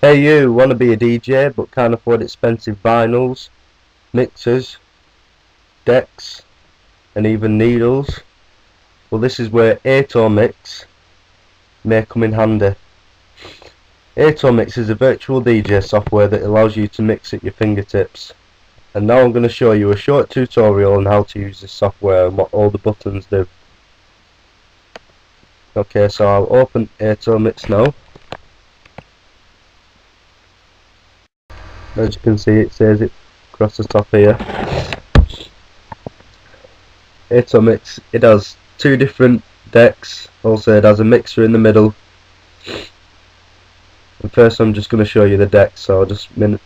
Hey you, wanna be a DJ but can't afford expensive vinyls, mixers, decks and even needles? Well, this is where Atomix may come in handy. Atomix is a virtual DJ software that allows you to mix at your fingertips. And now I'm going to show you a short tutorial on how to use this software and what all the buttons do. Okay, so I'll open Atomix now. As you can see, it says it across the top here. Atomix, it has two different decks. Also, it has a mixer in the middle. And first, I'm just going to show you the deck. So I'll just make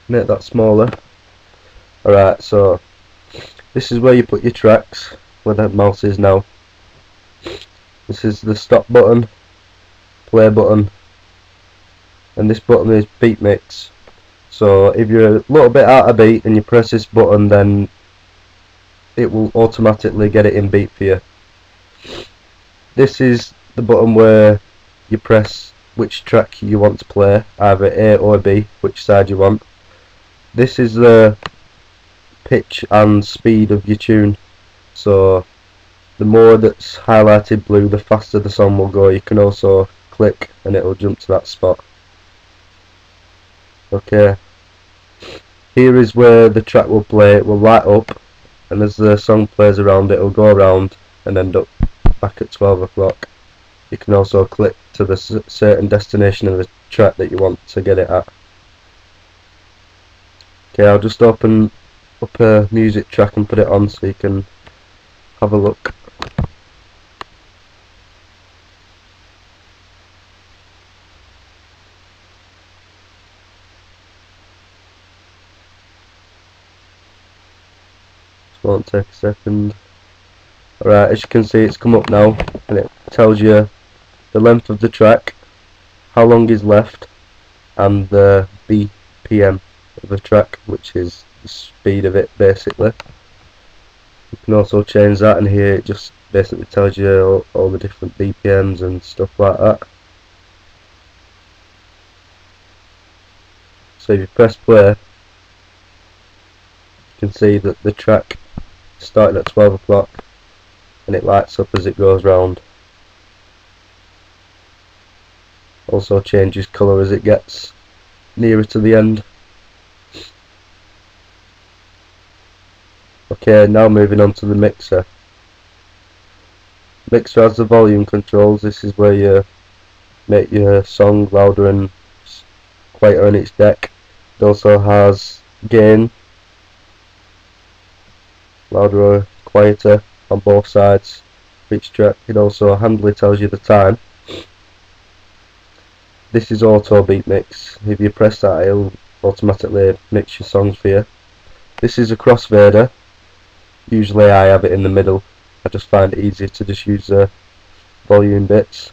that smaller. Alright, so this is where you put your tracks, where the mouse is now. This is the stop button, play button, and this button is beat mix. So if you're a little bit out of beat and you press this button, then it will automatically get it in beat for you. This is the button where you press which track you want to play, either A or B, which side you want. This is the pitch and speed of your tune. So the more that's highlighted blue, the faster the song will go. You can also click and it will jump to that spot. Okay, here is where the track will play. It will light up, and as the song plays around, it will go around and end up back at 12 o'clock. You can also click to the certain destination of the track that you want to get it at. Okay, I'll just open up a music track and put it on so you can have a look. Won't take a second. Alright, as you can see, it's come up now and it tells you the length of the track, how long is left, and the BPM of the track, which is the speed of it basically. You can also change that, and here it just basically tells you all the different BPMs and stuff like that. So if you press play, you can see that the track started at 12 o'clock and it lights up as it goes round. Also changes colour as it gets nearer to the end. Okay, now moving on to the mixer. Mixer has the volume controls. This is where you make your song louder and quieter on its deck. It also has gain, louder or quieter on both sides of each track. It also handily tells you the time. This is auto beat mix. If you press that, it'll automatically mix your songs for you. This is a crossfader. Usually I have it in the middle. I just find it easier to just use the volume bits.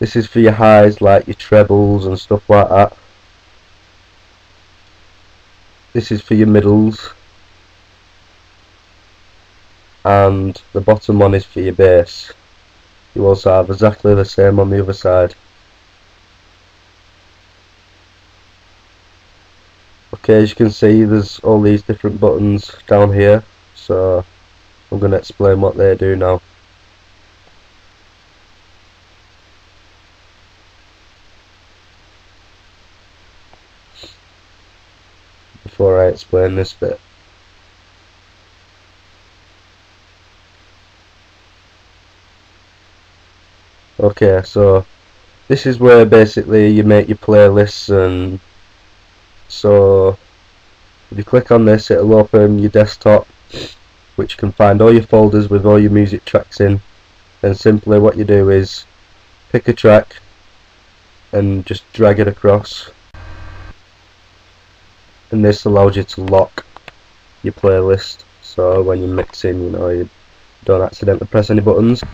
This is for your highs, like your trebles and stuff like that. This is for your middles, and the bottom one is for your bass. You also have exactly the same on the other side. Okay, as you can see, there's all these different buttons down here, so I'm going to explain what they do now. Before I explain this bit. Okay, so this is where basically you make your playlists, and so if you click on this, it'll open your desktop, which can find all your folders with all your music tracks in. And simply what you do is pick a track and just drag it across, and this allows you to lock your playlist, so when you're mixing, you know, you don't accidentally press any buttons.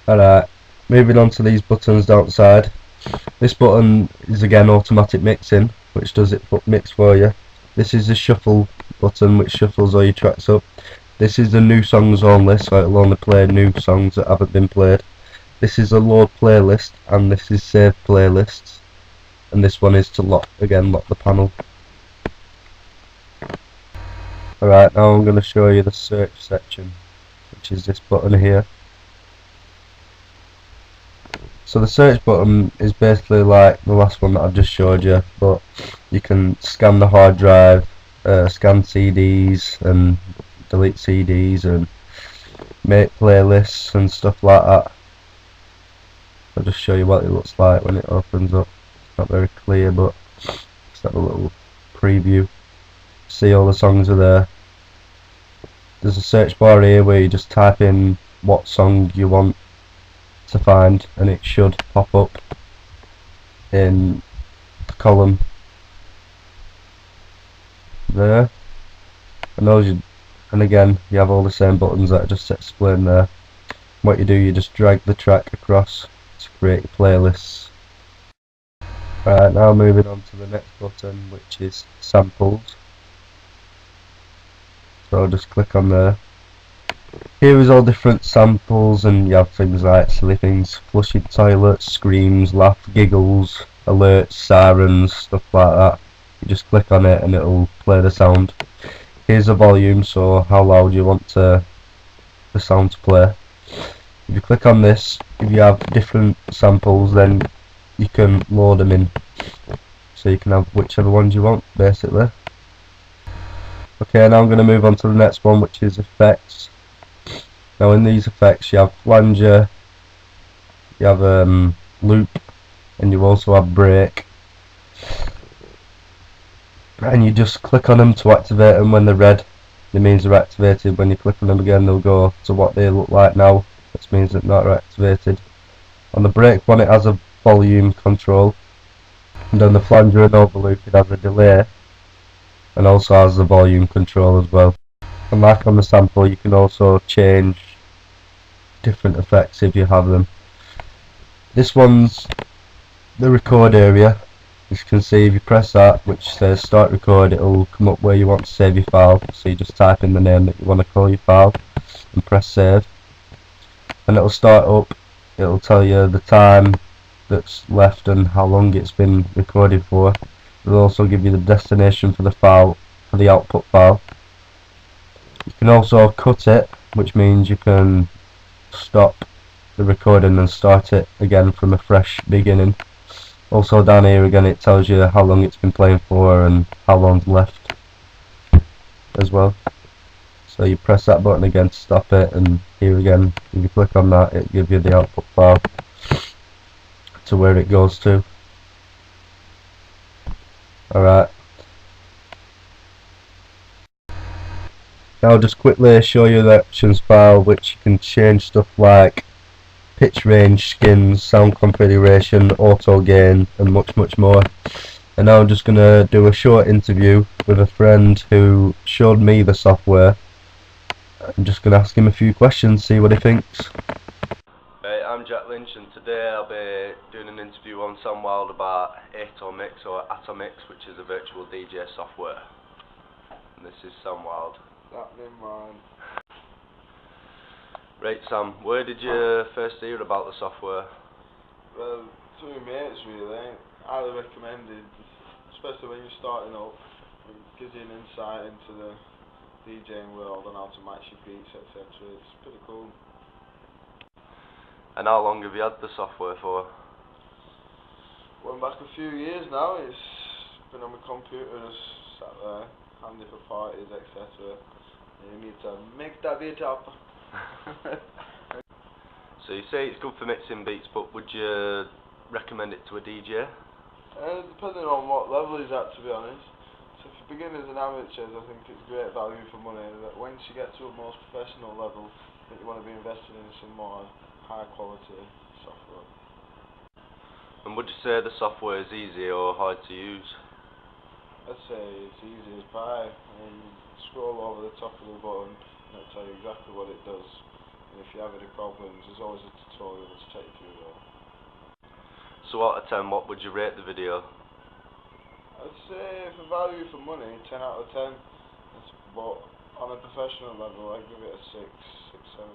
Alright, moving on to these buttons down the side. This button is again automatic mixing, which does it mix for you. This is the shuffle button, which shuffles all your tracks up. This is the new songs only, so it'll only play new songs that haven't been played. This is a load playlist, and this is save playlists, and this one is to lock the panel. Alright, now I'm going to show you the search section, which is this button here. So the search button is basically like the last one that I've just showed you, but you can scan the hard drive, scan CDs and delete CDs and make playlists and stuff like that. I'll just show you what it looks like when it opens up. It's not very clear, but let's have a little preview. See, all the songs are there. There's a search bar here where you just type in what song you want to find, and it should pop up in the column there. And again, you have all the same buttons that I just explained there. What you do, you just drag the track across to create playlists. Right, now moving on to the next button, which is samples. So I'll just click on there. Here is all different samples, and you have things like silly things, flushing toilets, screams, laugh, giggles, alerts, sirens, stuff like that. You just click on it and it'll play the sound. Here's the volume, so how loud you want the sound to play. If you click on this, if you have different samples, then you can load them in, so you can have whichever ones you want basically. Okay, now I'm going to move on to the next one, which is effects. Now in these effects you have flanger, you have loop, and you also have break. And you just click on them to activate them. When they're red, it means they're activated. When you click on them again, they'll go to what they look like now, which means that they're not activated. On the break one, it has a volume control, and on the flanger and overloop it has a delay, and also has the volume control as well. And like on the sample, you can also change different effects if you have them. This one's the record area. As you can see, if you press that, which says start record, it'll come up where you want to save your file. So you just type in the name that you want to call your file and press save, and it'll start up. It'll tell you the time that's left and how long it's been recorded for. It'll also give you the destination for the file, for the output file. You can also cut it, which means you can stop the recording and start it again from a fresh beginning. Also down here again, it tells you how long it's been playing for and how long's left as well. So you press that button again to stop it, and here again, if you click on that, it gives you the output file to where it goes to. Alright. Now I'll just quickly show you the actions file, which you can change stuff like pitch range, skins, sound configuration, auto gain, and much more. And now I'm just going to do a short interview with a friend who showed me the software. I'm just going to ask him a few questions, see what he thinks. Hey, I'm Jack Lynch, and today I'll be doing an interview on Soundwild about Atomix, or Atomix, which is a virtual DJ software. And this is Soundwild. Right, Sam, where did you first hear about the software? Well, through mates really. Highly recommended, especially when you're starting up. It gives you an insight into the DJing world and how to match your beats, etc. It's pretty cool. And how long have you had the software for? Went back a few years now. It's been on my computer, just sat there, handy for parties, etc. You need to mix that beat up. So you say it's good for mixing beats, but would you recommend it to a DJ? Depending on what level he's at, to be honest. So for beginners and amateurs, I think it's great value for money. That once you get to a more professional level, I think you want to be investing in some more high quality software. And would you say the software is easy or hard to use? I'd say it's easy as pie. Scroll over the top of the button and it'll tell you exactly what it does. And if you have any problems, there's always a tutorial to take you through that. So out of 10, what would you rate the video? I'd say for value for money, 10 out of 10. But on a professional level, I'd give it a 6, 7.